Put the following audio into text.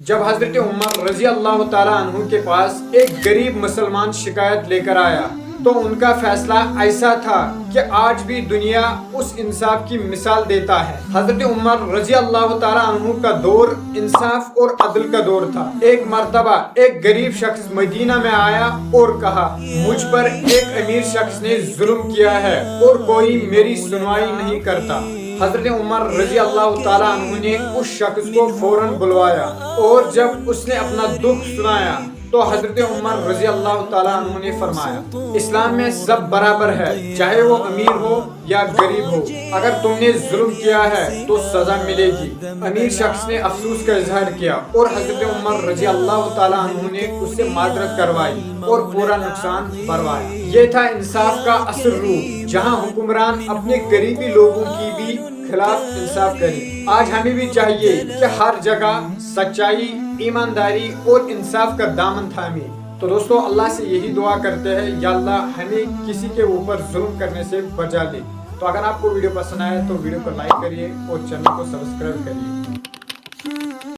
جب حضرت عمر رضی اللہ تعالیٰ عنہ کے پاس ایک غریب مسلمان شکایت لے کر آیا تو ان کا فیصلہ ایسا تھا کہ آج بھی دنیا اس انصاف کی مثال دیتا ہے۔ حضرت عمر رضی اللہ تعالیٰ عنہ کا دور انصاف اور عدل کا دور تھا۔ ایک مرتبہ ایک غریب شخص مدینہ میں آیا اور کہا، مجھ پر ایک امیر شخص نے ظلم کیا ہے اور کوئی میری سنوائی نہیں کرتا۔ حضرت عمر رضی اللہ تعالیٰ عنہ نے اس شخص کو فوراً بلوایا اور جب اس نے اپنا دکھ سنایا تو حضرت عمر رضی اللہ تعالیٰ عنہ نے فرمایا، اسلام میں سب برابر ہے، چاہے وہ امیر ہو یا غریب ہو، اگر تم نے ظلم کیا ہے تو سزا ملے گی۔ امیر شخص نے افسوس کا اظہار کیا اور حضرت عمر رضی اللہ تعالیٰ عنہ نے اس سے معذرت کروائی اور پورا نقصان بھروایا۔ یہ تھا انصاف کا اصل روح، جہاں حکمران اپنے قریبی لوگوں کی بھی خلاف انصاف کرے۔ آج ہمیں بھی چاہیے کہ ہر جگہ سچائی، ایمانداری اور انصاف کا دامن تھامے۔ تو دوستو، اللہ سے یہی دعا کرتے ہیں، یا اللہ ہمیں کسی کے اوپر ظلم کرنے سے بچا لے۔ تو اگر آپ کو ویڈیو پسند آئے تو ویڈیو کو لائک کریے اور چینل کو سبسکرائب کریے۔